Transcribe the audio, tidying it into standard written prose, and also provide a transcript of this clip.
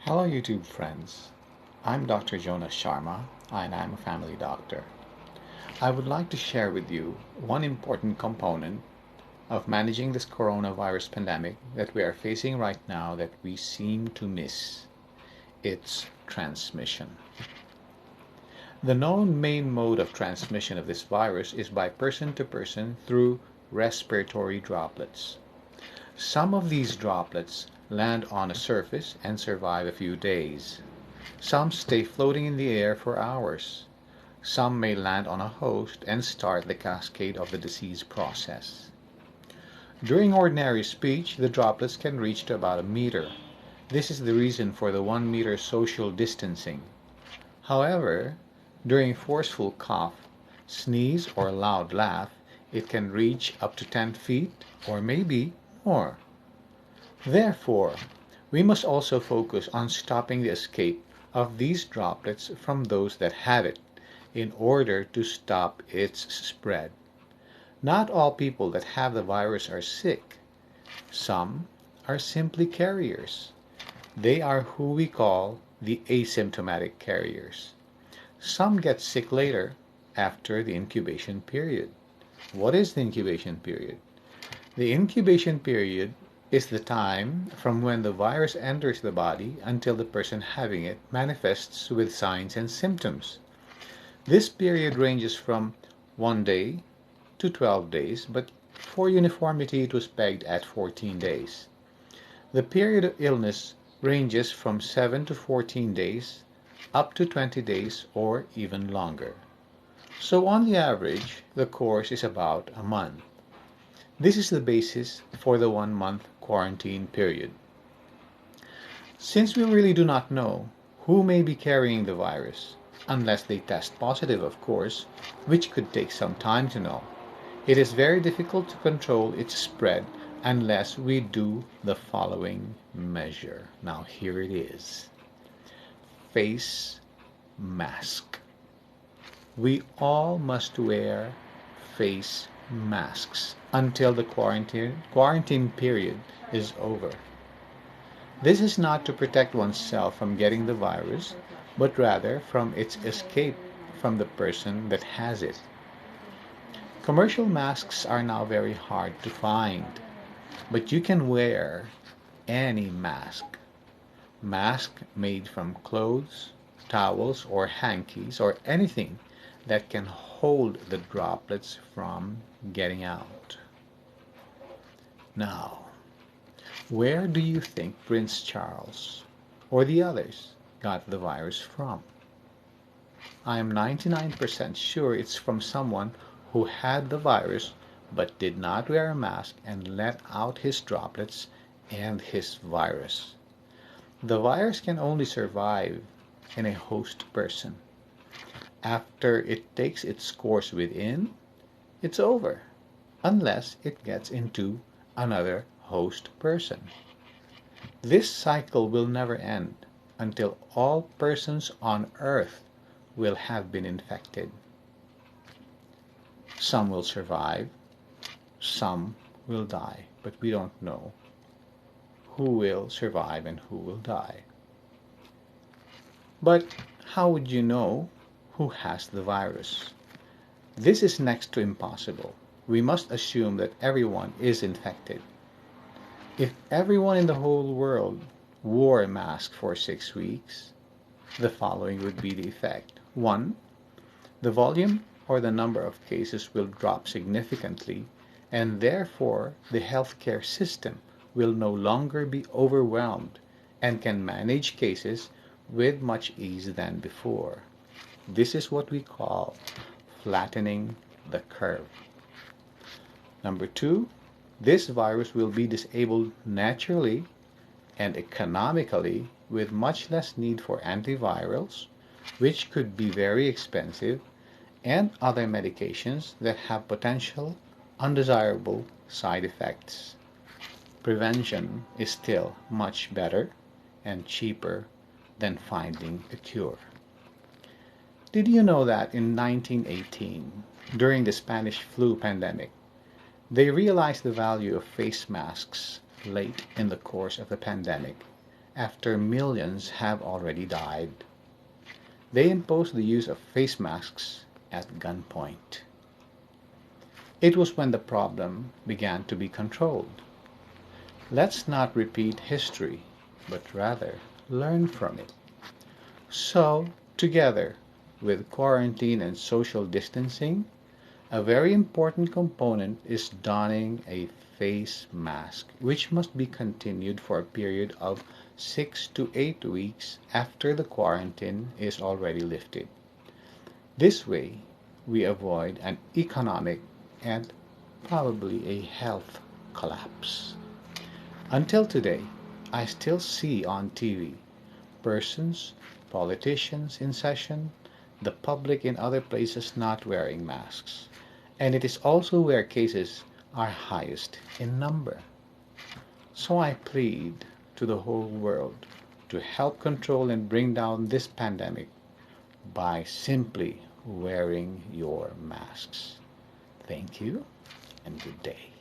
Hello, YouTube friends. I'm Dr. Jonas Sharma, and I'm a family doctor. I would like to share with you one important component of managing this coronavirus pandemic that we are facing right now that we seem to miss. It's transmission. The known main mode of transmission of this virus is by person to person through respiratory droplets. Some of these droplets land on a surface and survive a few days. Some stay floating in the air for hours. Some may land on a host and start the cascade of the disease process. During ordinary speech, the droplets can reach to about a meter. This is the reason for the 1 meter social distancing. However, during forceful cough, sneeze, or loud laugh, it can reach up to 10 feet or maybe more. Therefore, we must also focus on stopping the escape of these droplets from those that have it in order to stop its spread. Not all people that have the virus are sick. Some are simply carriers. They are who we call the asymptomatic carriers. Some get sick later after the incubation period. What is the incubation period? The incubation period is the time from when the virus enters the body until the person having it manifests with signs and symptoms. This period ranges from 1 day to 12 days, but for uniformity it was pegged at 14 days. The period of illness ranges from 7 to 14 days, up to 20 days, or even longer. So on the average, the course is about a month. This is the basis for the 1 month quarantine period. Since we really do not know who may be carrying the virus, unless they test positive, of course, which could take some time to know, it is very difficult to control its spread unless we do the following measure. Now, here it is: face mask. We all must wear face masks until the quarantine period is over. This is not to protect oneself from getting the virus, but rather from its escape from the person that has it. Commercial masks are now very hard to find, but you can wear any mask. Mask made from clothes, towels, or hankies, or anything that can hold the droplets from getting out. Now, where do you think Prince Charles or the others got the virus from? I am 99% sure it's from someone who had the virus but did not wear a mask and let out his droplets and his virus. The virus can only survive in a host person. After it takes its course within, it's over, unless it gets into another host person. This cycle will never end until all persons on earth will have been infected. Some will survive, some will die, but we don't know who will survive and who will die. But how would you know who has the virus? This is next to impossible. We must assume that everyone is infected. If everyone in the whole world wore a mask for 6 weeks, the following would be the effect. 1. The volume or the number of cases will drop significantly, and therefore the healthcare system will no longer be overwhelmed and can manage cases with much ease than before. This is what we call flattening the curve. Number 2, this virus will be disabled naturally and economically with much less need for antivirals, which could be very expensive, and other medications that have potential undesirable side effects. Prevention is still much better and cheaper than finding a cure. Did you know that in 1918, during the Spanish flu pandemic, they realized the value of face masks late in the course of the pandemic, after millions have already died. They imposed the use of face masks at gunpoint. It was when the problem began to be controlled. Let's not repeat history, but rather learn from it. So, together with quarantine and social distancing, a very important component is donning a face mask, which must be continued for a period of 6 to 8 weeks after the quarantine is already lifted. This way, we avoid an economic and probably a health collapse. Until today, I still see on TV persons, politicians in session, the public in other places not wearing masks. And it is also where cases are highest in number. So I plead to the whole world to help control and bring down this pandemic by simply wearing your masks. Thank you and good day.